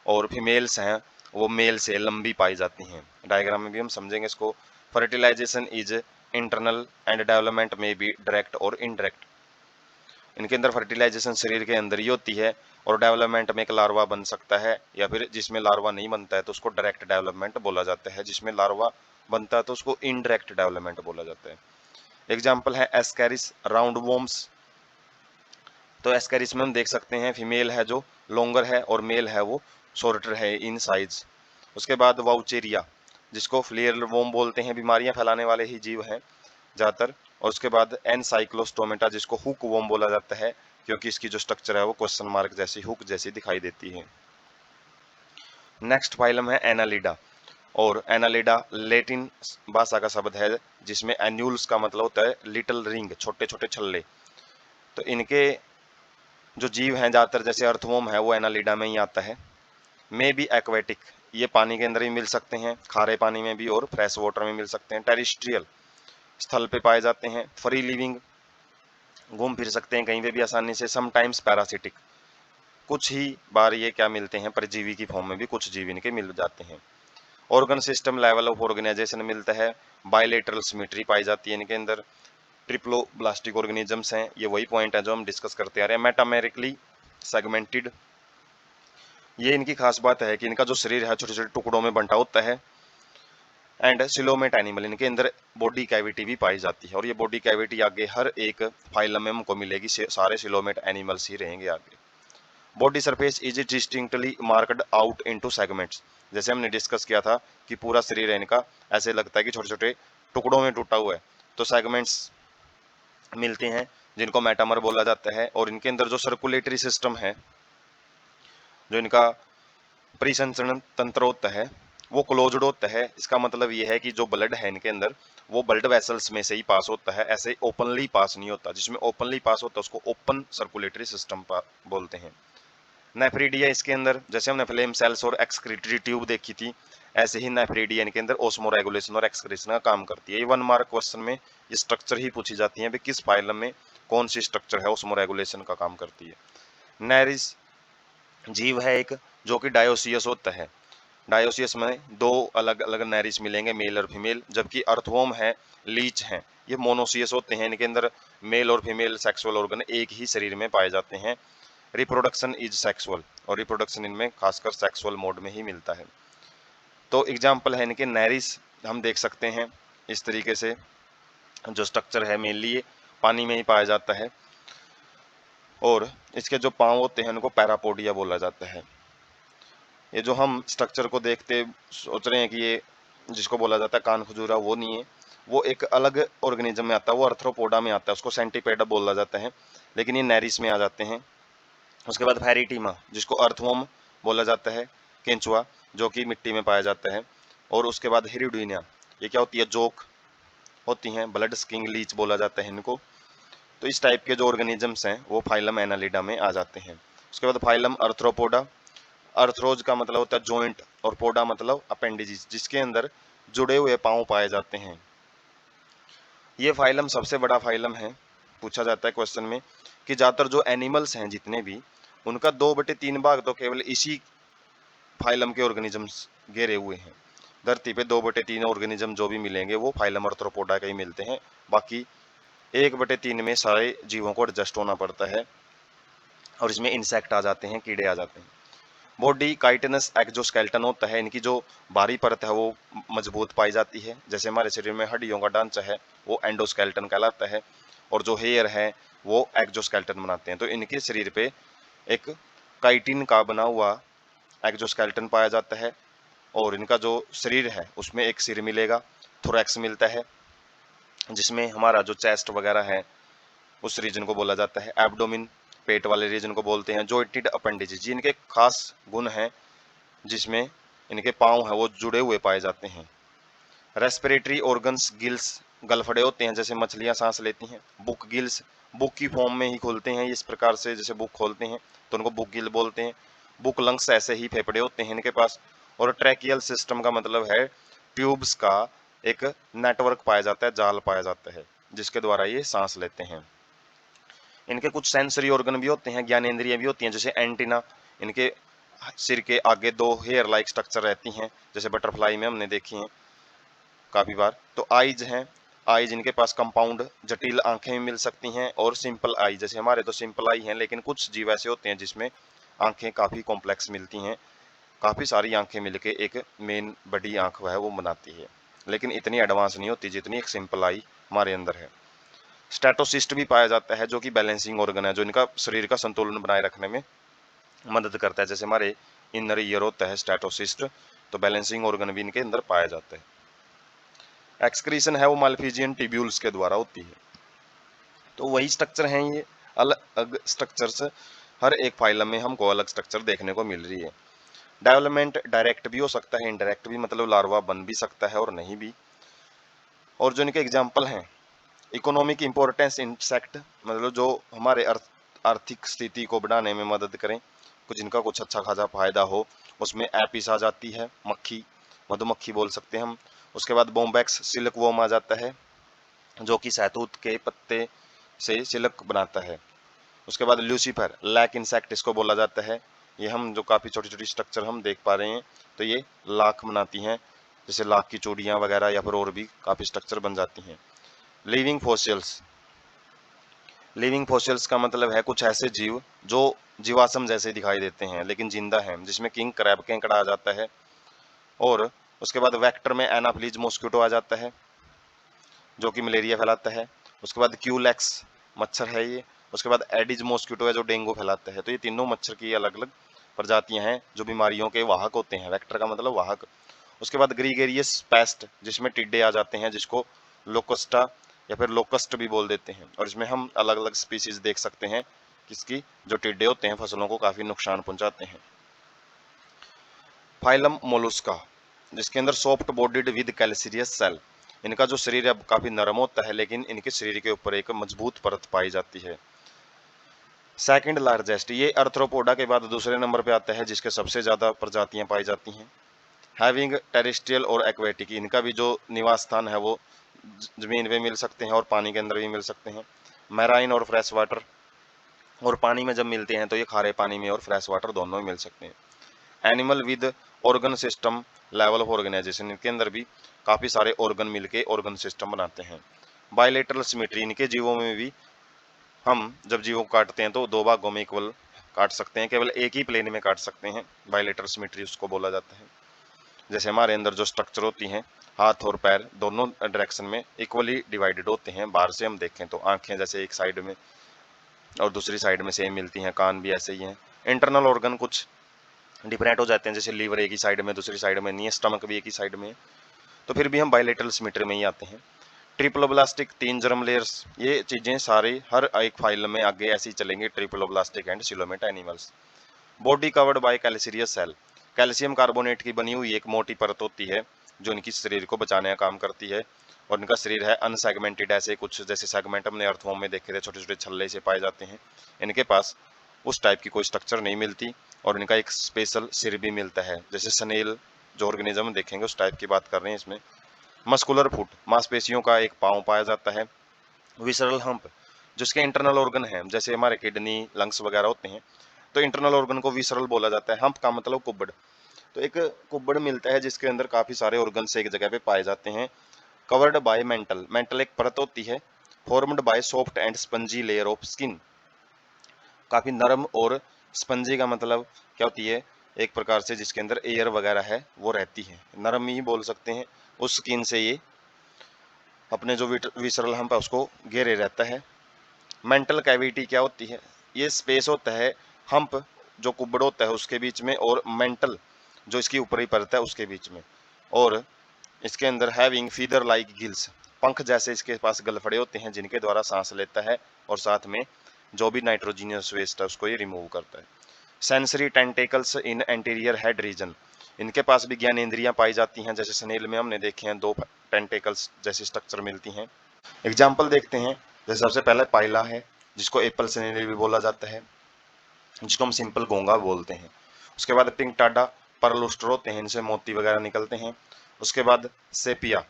और फीमेल्स हैं वो मेल से लंबी पाई जाती हैं। डायग्राम में भी हम समझेंगे इसको। Fertilisation is internal and development में बी डायरेक्ट और इनडायरेक्ट, इनके अंदर फर्टिलाइजेशन शरीर के अंदर ही होती है, और डेवलपमेंट में एक लार्वा बन सकता है, या फिर जिसमें लार्वा नहीं बनता है तो उसको डायरेक्ट डेवलपमेंट बोला जाता है, जिसमें लार्वा बनता है तो उसको इनडायरेक्ट डेवलपमेंट बोला जाता है। एग्जाम्पल है एस्कैरिस राउंड वॉर्म्स, तो एस्कैरिस में हम देख सकते हैं फीमेल है जो लॉन्गर है और मेल है वो शॉर्टर है इन साइज। उसके बाद वाउचेरिया, जिसको फ्लेयर वोम बोलते हैं, बीमारियां फैलाने वाले ही जीव हैं ज़्यादातर। और उसके बाद एनसाइक्लोस्टोमेटा, जिसको हुक वोम बोला जाता है, क्योंकि इसकी जो स्ट्रक्चर है वो क्वेश्चन मार्क जैसी, हुक जैसी दिखाई देती है। नेक्स्ट फाइलम है एनालिडा, और एनालिडा लैटिन भाषा का शब्द है जिसमें एन्यूल्स का मतलब होता है लिटिल रिंग, छोटे छोटे छल्ले। तो इनके जो जीव हैं ज़्यादातर, जैसे अर्थवॉर्म है वो एनालिडा में ही आता है। मे बी एक्वेटिक, ये पानी के अंदर भी मिल सकते हैं, खारे पानी में भी और फ्रेश वाटर में मिल सकते हैं। टेरिस्ट्रियल, स्थल पे पाए जाते हैं। फ्री लिविंग, घूम फिर सकते हैं कहीं पे भी आसानी से। समटाइम्स पैरासिटिक, कुछ ही बार ये क्या मिलते हैं, परजीवी की फॉर्म में भी कुछ जीव इनके मिल जाते हैं। Organ system level of organisation मिलता है। बायलेटरल सिमेट्री पाई जाती है इनके अंदर। ट्रिप्लोब्लास्टिक ऑर्गेनिजम्स हैं, ये वही पॉइंट है जो हम डिस्कस करते आ रहे हैं। मेटामेरिकली सेगमेंटेड, ये इनकी खास बात है कि इनका जो शरीर है छोटे छोटे टुकड़ों में बंटा होता है। एंड सिलोमेट एनिमल, इनके अंदर बॉडी कैविटी भी पाई जाती है, और ये बॉडी कैविटी आगे हर एक फाइलम में हमको मिलेगी, सारे सिलोमेट एनिमल्स ही रहेंगे आगे। Body surface is distinctly marked out into segments, जैसे हमने डिस्कस किया था कि पूरा शरीर है इनका ऐसे लगता है कि छोटे छोटे टुकड़ों में टूटा हुआ है, तो सेगमेंट्स मिलते हैं जिनको मेटामर बोला जाता है। और इनके अंदर जो सर्कुलेटरी सिस्टम है, जो इनका परिसंचरण तंत्र होता है, वो क्लोज्ड होता है। इसका मतलब ये है कि जो ब्लड है इनके अंदर वो ब्लड वेसल्स में से ही पास होता है, ऐसे ओपनली पास नहीं होता। जिसमें ओपनली पास होता है उसको ओपन सर्कुलेटरी सिस्टम बोलते हैं। नेफ्रिडिया, इसके अंदर जैसे हमने फ्लेम सेल्स और एक्सक्रीटरी ट्यूब देखी थी, ऐसे ही नेफ्रिडिया इनके अंदर ओस्मो रेगुलेशन और एक्सक्रीशन का काम करती है। ये 1 मार्क क्वेश्चन में ये स्ट्रक्चर ही पूछी जाती है, भी किस फाइलम में कौन सी स्ट्रक्चर है ओस्मो रेगुलेशन का काम करती है। नेरिस जीव है एक, जो कि डायोसियस होता है। डायोसियस में 2 अलग अलग नेरिस मिलेंगे, मेल और फीमेल, जबकि अर्थवॉर्म है, लीच हैं, ये मोनोसियस होते हैं। इनके अंदर मेल और फीमेल सेक्सुअल ऑर्गन एक ही शरीर में पाए जाते हैं। रिप्रोडक्शन इज सेक्सुअल, और रिप्रोडक्शन इनमें खासकर सेक्सुअल मोड में ही मिलता है। तो एग्जाम्पल है इनके नेरिस, हम देख सकते हैं इस तरीके से जो स्ट्रक्चर है, मेनली ये पानी में ही पाया जाता है। और इसके जो पाँव होते हैं उनको पैरापोडिया बोला जाता है। ये जो हम स्ट्रक्चर को देखते सोच रहे हैं कि ये जिसको बोला जाता है कान खजूरा, वो नहीं है, वो एक अलग ऑर्गेनिज्म में आता है, वो अर्थ्रोपोडा में आता है, उसको सेंटीपेडा बोला जाता है, लेकिन ये नेरिस में आ जाते हैं। उसके बाद फेरिटीमा, जिसको अर्थवॉर्म बोला जाता है, केंचुआ, जो कि मिट्टी में पाया जाता है। और उसके बाद हिरिडुइनिया, ये क्या होती है, जोक होती हैं, ब्लड स्किंग लीच बोला जाता है इनको। तो इस टाइप के जो ऑर्गेनिजम्स हैं वो फाइलम एनालिडा में आ जाते हैं। उसके बाद फाइलम अर्थ्रोपोडा, अर्थरोज का मतलब होता है जॉइंट, और पोडा मतलब अपेंडिजीज, जिसके अंदर जुड़े हुए पांव पाए जाते हैं। ये फाइलम सबसे बड़ा फाइलम है, पूछा जाता है क्वेश्चन में कि ज्यादातर जो एनिमल्स हैं जितने भी, उनका 2/3 भाग तो केवल इसी फाइलम के ऑर्गेनिजम्स घेरे हुए हैं। धरती पे 2/3 ऑर्गेनिज्म जो भी मिलेंगे वो फाइलम अर्थ्रोपोडा के ही मिलते हैं, बाकी 1/3 में सारे जीवों को एडजस्ट होना पड़ता है, और इसमें इंसेक्ट आ जाते हैं, कीड़े आ जाते हैं। बॉडी काइटिनस एक्जोस्केलेटन होता है, इनकी जो बाहरी परत है वो मजबूत पाई जाती है। जैसे हमारे शरीर में हड्डियों का ढांचा है वो एंडोस्केलेटन कहलाता है, और जो हेयर है वो एक्जोस्केलेटन बनाते हैं। तो इनके शरीर पे एक काइटिन का बना हुआ एक्जोस्केलेटन पाया जाता है, और इनका जो शरीर है उसमें एक सिर मिलेगा, थोरैक्स मिलता है, जिसमें हमारा जो चेस्ट वगैरह है उस रीजन को बोला जाता है। एब्डोमिन, पेट वाले रीजन को बोलते हैं। जॉइंटेड अपेंडिजेस, जी इनके खास गुण हैं, जिसमें इनके पाँव हैं वो जुड़े हुए पाए जाते हैं। रेस्पिरेटरी ऑर्गन्स, गिल्स गलफड़े होते हैं, जैसे मछलियां सांस लेती हैं। बुक गिल्स, बुक की फॉर्म में ही खोलते हैं इस प्रकार से, जैसे बुक खोलते हैं तो उनको बुक गिल बोलते हैं। बुक लंग्स, ऐसे ही फेफड़े होते हैं इनके पास। और ट्रैकियल सिस्टम का मतलब है ट्यूब्स का एक नेटवर्क पाया जाता है, जाल पाया जाता है, जिसके द्वारा ये सांस लेते हैं। इनके कुछ सेंसरी ऑर्गन भी होते हैं, ज्ञानेंद्रियां भी होती हैं, जैसे एंटीना, इनके सिर के आगे 2 हेयर लाइक स्ट्रक्चर रहती हैं, जैसे बटरफ्लाई में हमने देखी हैं काफी बार। तो आईज हैं, आईज इनके पास कंपाउंड जटिल आंखें भी मिल सकती हैं, और सिंपल आई, जैसे हमारे तो सिंपल आई हैं, लेकिन कुछ जीव ऐसे होते हैं जिसमें आंखें काफी कॉम्प्लेक्स मिलती हैं, काफी सारी आंखें मिलके एक मेन बड़ी आंख वह वो बनाती है, लेकिन इतनी एडवांस नहीं होती जितनी एक सिंपल आई हमारे अंदर है। स्टेटोसिस्ट भी पाया जाता है, जो कि बैलेंसिंग ऑर्गन है, जो इनका शरीर का संतुलन बनाए रखने में मदद करता है। जैसे हमारे इनर ईयर होता है स्टैटोसिस्ट, तो बैलेंसिंग ऑर्गन भी इनके अंदर पाया जाता है। एक्सक्रीशन है वो मालफिजियन ट्यूब्यूल्स के द्वारा होती है। तो वही स्ट्रक्चर हैं ये, अलग अलग स्ट्रक्चर्स, हर एक फाइलम में हमको अलग स्ट्रक्चर देखने को मिल रही है। डेवलपमेंट डायरेक्ट भी हो सकता है, इनडायरेक्ट भी, मतलब लार्वा बन भी सकता है और नहीं भी। और जो इनके एग्जाम्पल हैं, इकोनॉमिक इंपॉर्टेंस इंसेक्ट, मतलब जो हमारे आर्थिक स्थिति को बढ़ाने में मदद करें, कुछ जिनका कुछ अच्छा खासा फायदा हो, उसमें एपिस आ जाती है, मक्खी, मधुमक्खी बोल सकते हैं हम। उसके बाद बोम्बैक्स सिल्क वॉर्म आ जाता है, जो कि शहतूत के पत्ते से सिल्क बनाता है। उसके बाद ल्यूसीफर लैक इंसेक्ट इसको बोला जाता है। ये हम जो काफ़ी छोटी छोटी स्ट्रक्चर हम देख पा रहे हैं, तो ये लाख बनाती हैं, जैसे लाख की चूड़ियाँ वगैरह, या फिर और भी काफ़ी स्ट्रक्चर बन जाती हैं। लिविंग फॉसिल्स, लिविंग फॉसिल्स का मतलब है कुछ ऐसे जीव जो जीवाश्म जैसे दिखाई देते हैं लेकिन जिंदा हैं, जिसमें किंग क्रैब केकड़ा आ जाता है। और उसके बाद वेक्टर में एनाफिलीज मॉस्किटो आ जाता है, जो कि मलेरिया फैलाता है। उसके बाद क्यूलेक्स मच्छर है ये। उसके बाद एडिज मॉस्किटो है जो डेंगू फैलाता है। तो ये तीनों मच्छर की अलग अलग प्रजातियां हैं जो बीमारियों के वाहक होते हैं। वेक्टर का मतलब वाहक। उसके बाद ग्रीगेरियस पेस्ट, जिसमें टिड्डे आ जाते हैं, जिसको लोकस्टा या फिर लोकस्ट भी बोल देते हैं। और इसमें हम अलग अलग स्पीसीज देख सकते हैं किसकी, जो टिड्डे होते हैं फसलों को काफी नुकसान पहुंचाते हैं। फाइलम मोलुस्का, जिसके अंदर soft bodied with calcareous cell, इनका जो शरीर है काफी नरम होता है, लेकिन इनके शरीर के ऊपर एक मजबूत परत पाई जाती है। सेकंड लार्जेस्ट, ये अर्थ्रोपोडा के बाद दूसरे नंबर पे आता है, जिसके सबसे ज्यादा प्रजातियां पाई जाती हैं। हैविंग टेरेस्ट्रियल और एक्वेटिक, इनका भी जो निवास स्थान है वो जमीन पे मिल सकते हैं और पानी के अंदर भी मिल सकते हैं। मैराइन और फ्रेश वाटर, और पानी में जब मिलते हैं तो ये खारे पानी में और फ्रेश वाटर दोनों में मिल सकते हैं। Animal with organ system level of organisation, इनके अंदर भी काफी सारे ऑर्गन मिलके ऑर्गन सिस्टम बनाते हैं। बायलेटरल सिमेट्री, इनके जीवों में भी हम जब जीवों को काटते हैं तो दो भागों में इक्वल काट सकते हैं, केवल एक ही प्लेन में काट सकते हैं। बायलेटरल सिमेट्री उसको बोला जाता है। जैसे हमारे अंदर जो स्ट्रक्चर होती हैं, हाथ और पैर दोनों डायरेक्शन में इक्वली डिवाइडेड होते हैं। बाहर से हम देखें तो आंखें जैसे एक साइड में और दूसरी साइड में सेम मिलती हैं, कान भी ऐसे ही हैं। इंटरनल ऑर्गन कुछ डिफरेंट हो जाते हैं, जैसे लीवर एक ही साइड में दूसरी साइड में नहीं है, स्टमक भी एक ही साइड में है, तो फिर भी हम बायलेटरल सिमेट्री में ही आते हैं। ट्रिप्लोब्लास्टिक, 3 जर्म लेयर्स, ये चीजें सारी हर एक फाइल में आगे ऐसे ही चलेंगे, triploblastic and coelomate animals. Body covered by calcareous cell, calcium carbonate की बनी हुई एक मोटी परत होती है जो इनकी शरीर को बचाने का काम करती है। और इनका शरीर है अनसेगमेंटेड, ऐसे कुछ जैसे सेगमेंट हमने अर्थवॉर्म में देखे थे, छोटे छोटे छल्ले से पाए जाते हैं। इनके पास उस टाइप की कोई स्ट्रक्चर नहीं मिलती, और इनका एक स्पेशल सिर भी मिलता है, जैसे स्नेल जो ऑर्गेनिज्म देखेंगे उस टाइप की बात कर रहे हैं इसमें। मस्कुलर फुट, मांसपेशियों का एक पांव पाया जाता है। विसरल हम्प, जिसके इंटरनल ऑर्गन है, जैसे हमारे किडनी लंग्स वगैरह होते हैं, तो इंटरनल ऑर्गन को विसरल बोला जाता है। हम्प का मतलब कुब्बड़, तो एक कुब्बड़ मिलता है जिसके अंदर काफी सारे ऑर्गन एक जगह पे पाए जाते हैं। कवर्ड बाय मेंटल, मेंटल एक परत होती है। Formed by soft and spongy layer of skin, काफी नरम और स्पंजी का मतलब क्या होती है, एक प्रकार से जिसके अंदर एयर वगैरह है वो रहती है, नरम ही बोल सकते हैं। उस स्किन से ये अपने जो विसरल हम्प है उसको घेरे रहता है। मेंटल कैविटी क्या होती है, ये स्पेस होता है हम्प जो कुब्बड़ होता है उसके बीच में, और मेंटल जो इसकी ऊपरी परत है उसके बीच में। और इसके अंदर हैविंग फीदर लाइक गिल्स, पंख जैसे इसके पास गलफड़े होते हैं जिनके द्वारा सांस लेता है, और साथ में जो भी नाइट्रोजीनियस वेस्ट है उसको ये रिमूव करता है। सेंसरी टेंटेकल्स इन एंटीरियर हेड रीजन, इनके पास भी ज्ञानेंद्रियां पाई जाती हैं, जैसे स्नेल में हमने देखे हैं दो टेंटेकल्स जैसी स्ट्रक्चर मिलती हैं। एग्जाम्पल देखते हैं, जैसे सबसे पहले पाइला है, जिसको एप्पल स्नेल भी बोला जाता है, जिसको हम सिंपल गोंगा बोलते हैं। उसके बाद पिंक टाडा, परलुस्टर होते हैं, इनसे मोती वगैरह निकलते हैं। उसके बाद सेपिया,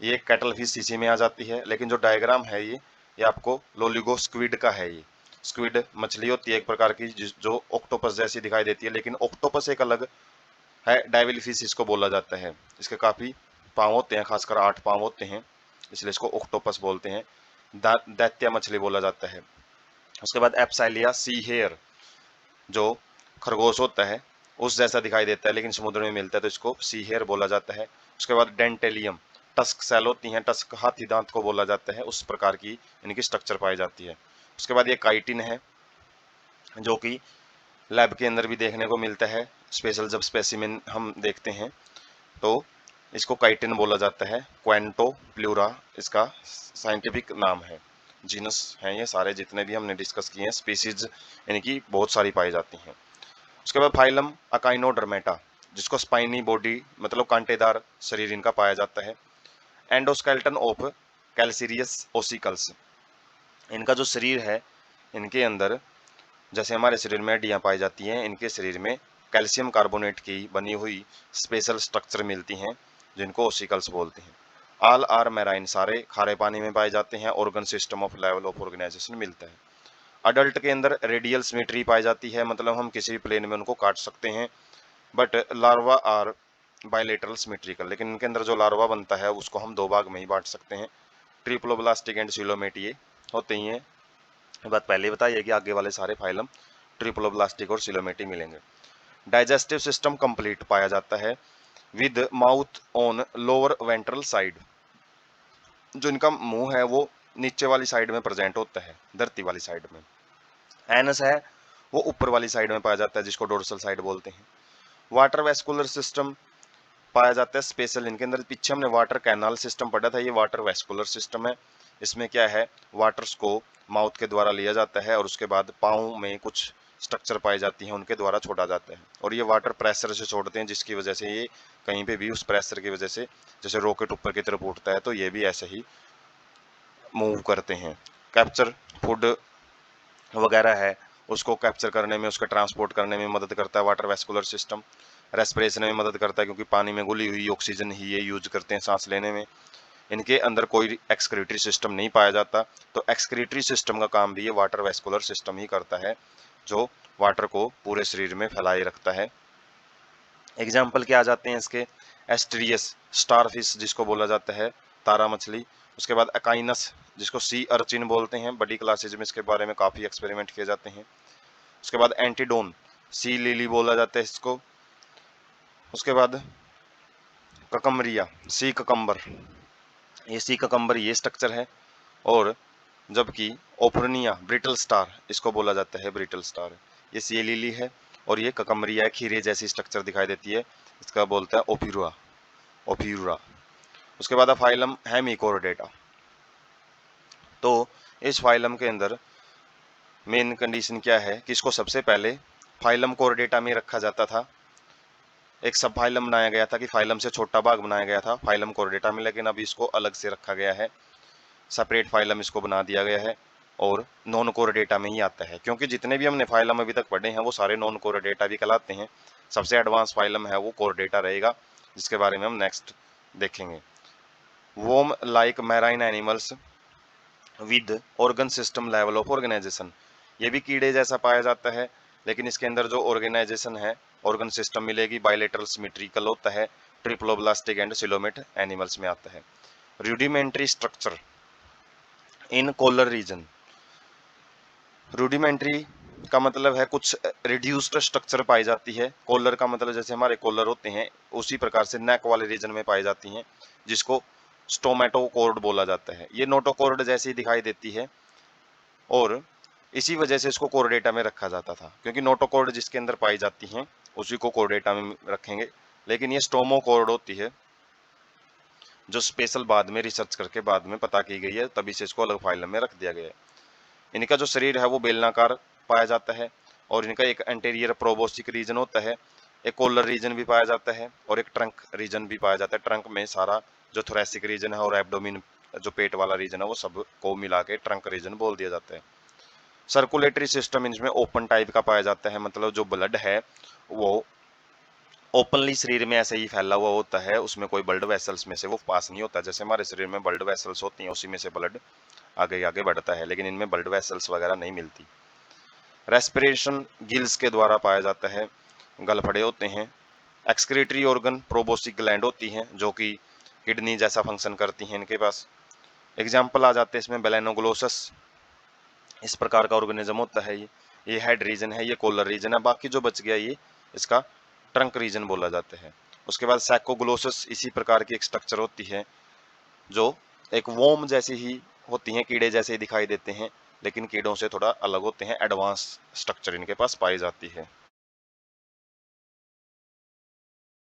ये कैटल फिश इसी में आ जाती है, लेकिन जो डायग्राम है ये आपको लोलिगो स्क्विड का है। ये स्क्विड मछली होती है एक प्रकार की जो ऑक्टोपस जैसी दिखाई देती है, लेकिन ऑक्टोपस एक अलग है, डेविल फिश इसको बोला जाता है। इसके काफी पाँव होते हैं, खासकर 8 पाँव होते हैं, इसलिए इसको ऑक्टोपस बोलते हैं। दैत्य मछली बोला जाता है। उसके बाद एप्साइलिया सी हेयर, जो खरगोश होता है उस जैसा दिखाई देता है लेकिन समुद्र में मिलता है, तो इसको सी हेयर बोला जाता है। उसके बाद डेंटेलियम, टस्क सेल होती हैं, टस्क हाथी दांत को बोला जाता है, उस प्रकार की इनकी स्ट्रक्चर पाई जाती है। उसके बाद ये काइटिन है, जो कि लैब के अंदर भी देखने को मिलता है। स्पेशल जब स्पेसिमेन हम देखते हैं तो इसको काइटिन बोला जाता है। क्वेंटो प्लूरा इसका साइंटिफिक नाम है। जीनस हैं ये सारे जितने भी हमने डिस्कस किए हैं, स्पीसीज इनकी बहुत सारी पाई जाती हैं। उसके बाद फाइलम अकाइनोडर्मेटा, जिसको स्पाइनी बॉडी मतलब कांटेदार शरीर इनका पाया जाता है। एंडोस्केल्टन ऑफ कैल्सीरियस ओसिकल्स, इनका जो शरीर है इनके अंदर जैसे हमारे शरीर में हड्डियां पाई जाती हैं, इनके शरीर में कैल्शियम कार्बोनेट की बनी हुई स्पेशल स्ट्रक्चर मिलती हैं जिनको ओसिकल्स बोलते हैं। आल आर मैराइन, सारे खारे पानी में पाए जाते हैं। Organ system of level of organisation मिलता है। अडल्ट के अंदर रेडियल सिमेट्री पाई जाती है, मतलब हम किसी भी प्लेन में उनको काट सकते हैं। But larva are bilateral symmetrical, लेकिन इनके अंदर जो लार्वा बनता है उसको हम दो भाग में ही बांट सकते हैं। ट्रिप्लोब्लास्टिक एंड सिलोमेट ये होते ही हैं। बात पहले बताइए कि आगे वाले सारे फाइलम ट्रिप्लोब्लास्टिक और सिलोमेटी मिलेंगे। डाइजेस्टिव सिस्टम कंप्लीट पाया जाता है with mouth on lower ventral side, जो इनका मुंह है वो नीचे वाली साइड में प्रेजेंट होता है, धरती वाली साइड में। एनस है वो ऊपर वाली साइड में पाया जाता है, जिसको डोर्सल साइड बोलते हैं। वाटर वेस्कुलर सिस्टम पाया जाता है स्पेशल इनके अंदर। पीछे हमने वाटर कैनाल सिस्टम पढ़ा था, ये वाटर वेस्कुलर सिस्टम है। इसमें क्या है, वाटर्स को माउथ के द्वारा लिया जाता है और उसके बाद पाँव में कुछ स्ट्रक्चर पाई जाती हैं, उनके द्वारा छोड़ा जाता है। और ये वाटर प्रेशर से छोड़ते हैं, जिसकी वजह से ये कहीं पे भी उस प्रेशर की वजह से, जैसे रॉकेट ऊपर की तरफ उठता है तो ये भी ऐसे ही मूव करते हैं। कैप्चर फूड वगैरह है उसको कैप्चर करने में, उसका ट्रांसपोर्ट करने में मदद करता है वाटर वेस्कुलर सिस्टम। रेस्पिरेशन में मदद करता है क्योंकि पानी में घुली हुई ऑक्सीजन ही ये यूज करते हैं सांस लेने में। इनके अंदर कोई एक्सक्रीटरी सिस्टम नहीं पाया जाता, तो एक्सक्रीटरी सिस्टम का काम भी ये वाटर वेस्कुलर सिस्टम ही करता है, जो वाटर को पूरे शरीर में फैलाए रखता है। एग्जाम्पल क्या आ जाते हैं इसके, एस्ट्रियस स्टारफिश जिसको बोला जाता है तारा मछली। उसके बाद अकाइनस जिसको सी अर्चिन बोलते हैं, बड़ी क्लासेज में इसके बारे में काफ़ी एक्सपेरिमेंट किए जाते हैं। उसके बाद एंटीडोन सी लिली बोला जाता है इसको। उसके बाद ककमरिया सी ककम्बर, ये सी ककम्बर ये स्ट्रक्चर है। और जबकि ओपरनिया ब्रिटल स्टार इसको बोला जाता है ब्रिटल स्टार, ये सी लिली है। और ये ककमरिया खीरे जैसी स्ट्रक्चर दिखाई देती है, इसका बोलता है ओपिरुआ ओपिरुआ। उसके बाद फाइलम हेमिकोर्डेटा, तो इस फाइलम के अंदर मेन कंडीशन क्या है कि इसको सबसे पहले फाइलम कोर्डेटा में रखा जाता था। एक सब फाइलम बनाया गया था कि फाइलम से छोटा भाग बनाया गया था फाइलम कोर्डेटा में, लेकिन अभी इसको अलग से रखा गया है, सेपरेट फाइलम इसको बना दिया गया है और नॉन कोर्डेटा में ही आता है। क्योंकि जितने भी हमने फाइलम अभी तक पढ़े हैं वो सारे नॉन कोर्डेटा भी कहलाते हैं। सबसे एडवांस फाइलम है वो कोर्डेटा रहेगा, जिसके बारे में हम नेक्स्ट देखेंगे। Worm like marine animals with organ system level of organisation, ये भी कीड़े जैसा पाया जाता है, लेकिन इसके अंदर जो ऑर्गेनाइजेशन है, ऑर्गन सिस्टम मिलेगी, बायलेटरल सिमेट्रिकल होता है। ट्रिप्लोब्लास्टिक एंड सिलोमेट एनिमल्स में आता है। Rudimentary structure in collar region, rudimentary का मतलब है कुछ रिड्यूस्ड स्ट्रक्चर पाई जाती है। कोलर का मतलब जैसे हमारे कोलर होते हैं उसी प्रकार से नेक वाले रीजन में पाई जाती हैं, जिसको स्टोमेटोकॉर्ड बोला जाता है। ये नोटोकॉर्ड जैसी दिखाई देती है और इसी वजह से इसको कोर्डेटा में रखा जाता था, क्योंकि नोटोकॉर्ड जिसके अंदर पाई जाती हैं उसी को कोर्डेटा में रखेंगे। लेकिन ये स्टोमोकॉर्ड होती है जो स्पेशल बाद में रिसर्च करके बाद में पता की गई है, तभी से इसको अलग फाइलम में रख दिया गया है। इनका जो शरीर है वो बेलनाकार पाया जाता है और इनका एक एंटीरियर प्रोबोस्टिक रीजन होता है, एक कोलर रीजन भी पाया जाता है और एक ट्रंक रीजन भी पाया जाता है। ट्रंक में सारा जो थोरेसिक रीजन है और एब्डोमिन जो पेट वाला रीजन है वो सब को मिला के ट्रंक रीजन बोल दिया जाता है। सर्कुलेटरी सिस्टम इनमें ओपन टाइप का पाया जाता है, मतलब जो ब्लड है वो ओपनली शरीर में ऐसे ही फैला हुआ होता है, उसमें कोई ब्लड वेसल्स में से वो पास नहीं होता। जैसे हमारे शरीर में ब्लड वेसल्स होती हैं उसी में से ब्लड आगे आगे बढ़ता है, लेकिन इनमें ब्लड वेसल्स वगैरह नहीं मिलती। रेस्पिरेशन गिल्स के द्वारा पाया जाता है, गलफड़े होते हैं। एक्सक्रीटरी ऑर्गन प्रोबोसिक ग्लैंड होती हैं जो कि किडनी जैसा फंक्शन करती हैं इनके पास। एग्जाम्पल आ जाते हैं इसमें बेलेनोग्लोसस, इस प्रकार का ऑर्गेनिज्म होता है। ये हेड रीजन है, ये कोलर रीजन है, बाकी जो बच गया ये इसका ट्रंक रीजन बोला जाता है। उसके बाद सैकोग्लोसस इसी प्रकार की एक स्ट्रक्चर होती है जो एक वोम जैसी ही होती हैं, कीड़े जैसे ही दिखाई देते हैं, लेकिन कीड़ों से थोड़ा अलग होते हैं, एडवांस स्ट्रक्चर इनके पास पाई जाती है।